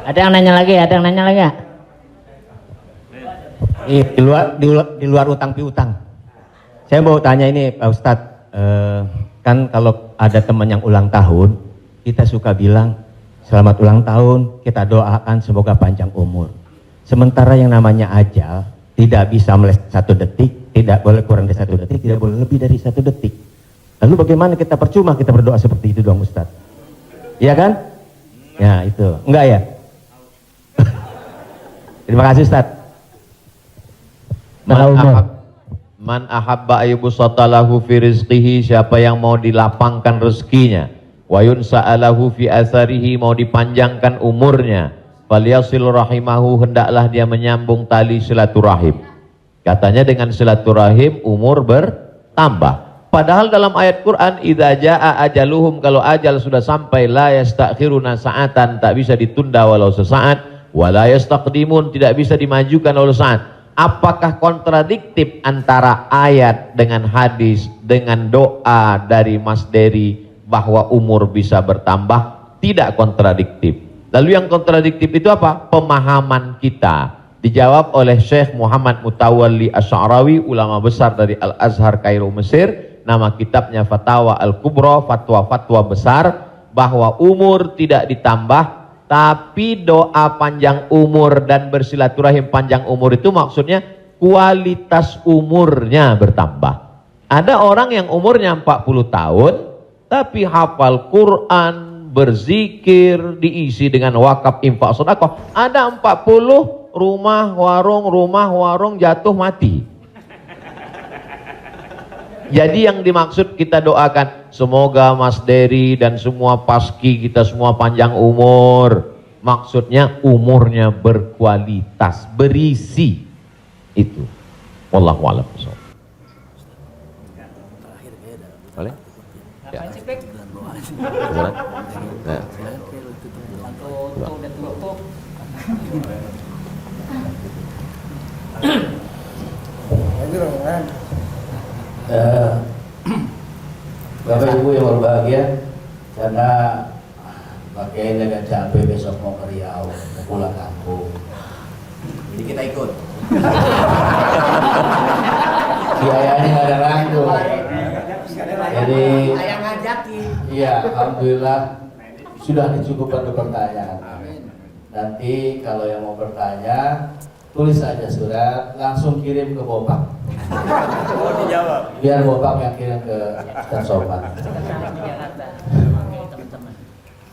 Ada yang nanya lagi? Ada yang nanya lagi ya? Di luar utang piutang. Saya mau tanya ini Pak Ustadz, kan kalau ada teman yang ulang tahun, kita suka bilang selamat ulang tahun, kita doakan semoga panjang umur. Sementara yang namanya ajal tidak bisa meleset 1 detik, tidak boleh kurang dari 1 detik, tidak boleh lebih dari 1 detik. Lalu bagaimana kita percuma kita berdoa seperti itu dong Ustadz? Iya kan? Ya itu, enggak ya? Terima kasih Ustaz. Man ahabba ayyubsatalahu fi rizqihi, siapa yang mau dilapangkan rezekinya, wa yunsa'alahu fi atharihi, mau dipanjangkan umurnya, falyasil rahimahu, hendaklah dia menyambung tali silaturahim. Katanya dengan silaturahim umur bertambah. Padahal dalam ayat Quran, idza jaa ajaluhum, kalau ajal sudah sampai, la yastakhiruna sa'atan, tak bisa ditunda walau sesaat. Wala yastaqdimun, tidak bisa dimajukan oleh saat. Apakah kontradiktif antara ayat dengan hadis dengan doa dari Mas Dery bahwa umur bisa bertambah? Tidak kontradiktif. Lalu yang kontradiktif itu apa? Pemahaman kita. Dijawab oleh Syekh Muhammad Mutawalli Asy'arawi, ulama besar dari Al-Azhar Kairo Mesir. Nama kitabnya Fatawa Al-Kubra, fatwa-fatwa besar, bahwa umur tidak ditambah, tapi doa panjang umur dan bersilaturahim panjang umur itu maksudnya kualitas umurnya bertambah. Ada orang yang umurnya 40 tahun tapi hafal Quran, berzikir, diisi dengan wakaf, infak, sedekah. Ada 40 rumah warung jatuh mati. Jadi yang dimaksud kita doakan, semoga Mas Dery dan semua paski kita semua panjang umur. Maksudnya umurnya berkualitas, berisi. Itu. Wallahu a'lam. Boleh? Ya. Bapak Ibu yang berbahagia, karena pakai agak capek besok mau ke Riau, mau pulang kampung. Jadi kita ikut. Biayanya nggak ada ragu. Jadi, iya, alhamdulillah sudah dicukupkan untuk pertanyaan. Nanti kalau yang mau bertanya, tulis aja surat, langsung kirim ke Bopak. Biar Bopak yang kirim ke Ustaz Somad.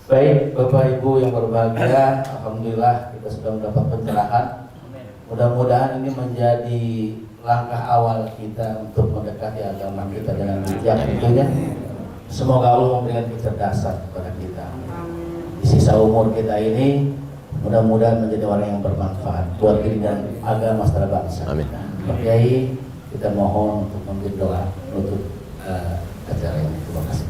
Baik, Bapak Ibu yang berbahagia, alhamdulillah kita sudah mendapat pencerahan. Mudah-mudahan ini menjadi langkah awal kita untuk mendekati agama kita dengan bijak tentunya. Semoga Allah memberikan kecerdasan kepada kita. Di sisa umur kita ini, mudah-mudahan menjadi orang yang bermanfaat buat diri dan agama secara bangsa. Amin. Pak Kiai, kita mohon untuk memberi doa untuk acara ini. Terima kasih.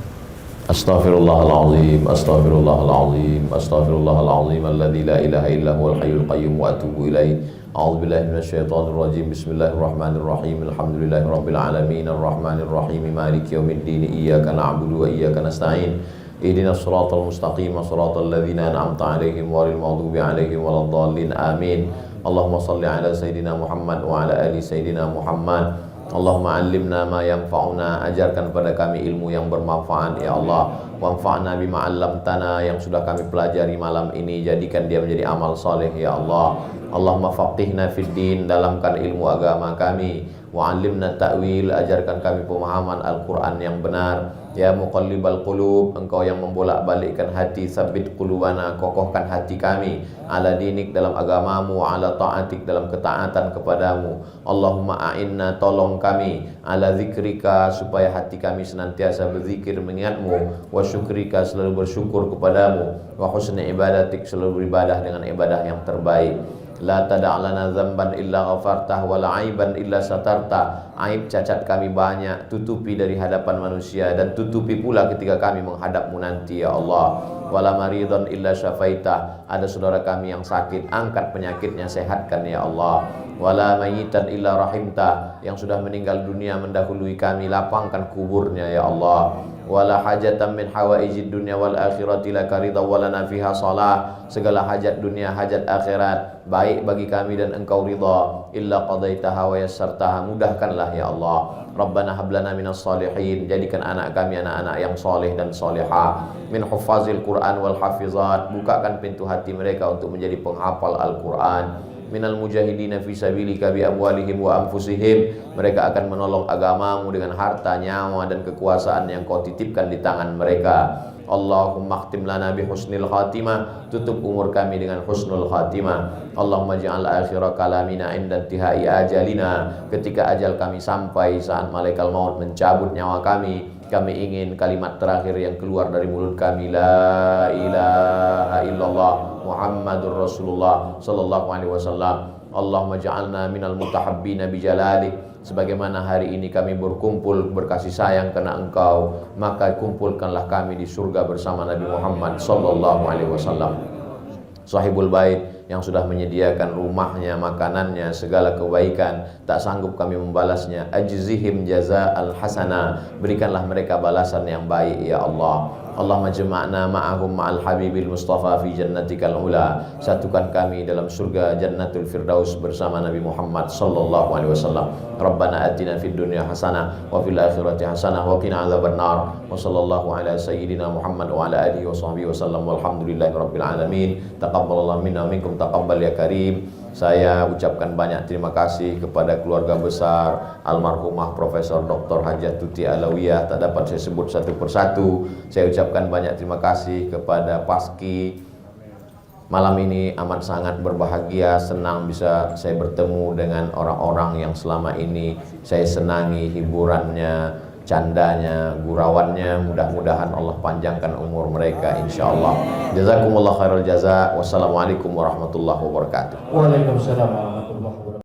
Astaghfirullahaladzim, astaghfirullahaladzim, astaghfirullahaladzim, alladzi la ilaha illa huwal hayyul qayyum wa atubu ilaih. A'udzu billahi minasyaitonir rajim. Bismillahirrahmanirrahim. Alhamdulillahirabbil alamin, arrahmanir rahim, maliki yaumiddin. Iyyaka na'budu wa iyyaka nasta'in. Ihdinas siratal mustaqim, siratal ladzina an'amta 'alaihim ghairil maghdubi 'alaihim waladdallin. Amin. Allahumma shalli ala sayidina Muhammad wa ala ali sayidina Muhammad. Allahumma 'allimna ma yanfa'una, ajarkan pada kami ilmu yang bermanfaat ya Allah. Wanfa'na bima 'allamtana, yang sudah kami pelajari malam ini jadikan dia menjadi amal saleh ya Allah. Allahumma faqihna fid din, dalamkan ilmu agama kami. Wa 'allimna ta'wil, ajarkan kami pemahaman Al-Qur'an yang benar. Ya muqallibal qulub, engkau yang membolak-balikkan hati, sabbit qulubana, kokohkan hati kami ala dinik, dalam agamamu, ala ta'atik, dalam ketaatan kepadamu. Allahumma a'inna, tolong kami, ala zikrika, supaya hati kami senantiasa berzikir mengingatmu, wa syukrika, selalu bersyukur kepadamu, wa husni ibadatik, selalu beribadah dengan ibadah yang terbaik. La tada'lana zamban illa ghafartah, wa la aiban illa satarta. Aib cacat kami banyak, tutupi dari hadapan manusia, dan tutupi pula ketika kami menghadapmu nanti ya Allah. Wala maridhan illa syafaitah, ada saudara kami yang sakit, angkat penyakitnya, sehatkan ya Allah. Wala mayitan illa rahimta, yang sudah meninggal dunia mendahului kami, lapangkan kuburnya ya Allah. Wala hajatan min hawaijid dunya wal akhirati laka ridha wa lana fiha salah, segala hajat dunia, hajat akhirat baik bagi kami dan engkau ridha, illa qadaitaha wa yassartaha, mudahkanlah ya Allah. Rabbana hablana minas salihin, jadikan anak kami anak-anak yang soleh dan solehah, min huffazil Quran wal hafizat, bukakan pintu hati mereka untuk menjadi penghafal Al-Quran. Minal mujahidina fi sabilika bi amwalihim wa anfusihim, mereka akan menolong agamamu dengan harta, nyawa dan kekuasaan yang kau titipkan di tangan mereka. Allahumma khtim lana bi husnil khatimah, tutup umur kami dengan husnul khatimah. Allahumma ja'al akhira kalamina inda intihai ajalina, ketika ajal kami sampai, saat malaikat maut mencabut nyawa kami ingin kalimat terakhir yang keluar dari mulut kami, la ilaha illallah Muhammadur Rasulullah sallallahu alaihi wasallam. Allahumma ja'alna minal mutahabbina bijalalik, sebagaimana hari ini kami berkumpul berkasih sayang karena engkau, maka kumpulkanlah kami di surga bersama Nabi Muhammad sallallahu alaihi wasallam. Sahibul bait yang sudah menyediakan rumahnya, makanannya, segala kebaikan, tak sanggup kami membalasnya. Ajzihim jaza'al hasana, berikanlah mereka balasan yang baik ya Allah. Allahumma jama'na ma'ahum ma'al habibil mustafa fi jannatikal ula, satukan kami dalam surga jannatul firdaus bersama Nabi Muhammad sallallahu alaihi wasallam. Rabbana atina fid dunya hasanah wa fil akhirati hasanah wa qina adzabannar. Wa sallallahu ala sayyidina Muhammad wa ala alihi wa sahbihi wasallam, walhamdulillahi rabbil alamin. Taqabbalallahu minna minkum taqabbal ya karim. Saya ucapkan banyak terima kasih kepada keluarga besar almarhumah Profesor Dr. Hajah Tuti Alawiyah, tak dapat saya sebut satu persatu. Saya ucapkan banyak terima kasih kepada Paski. Malam ini amat sangat berbahagia, senang bisa saya bertemu dengan orang-orang yang selama ini saya senangi hiburannya, candanya, gurauannya. Mudah-mudahan Allah panjangkan umur mereka insyaallah. Jazakumullah khairal jaza. Wassalamualaikum warahmatullahi wabarakatuh. Waalaikumsalam warahmatullahi wabarakatuh.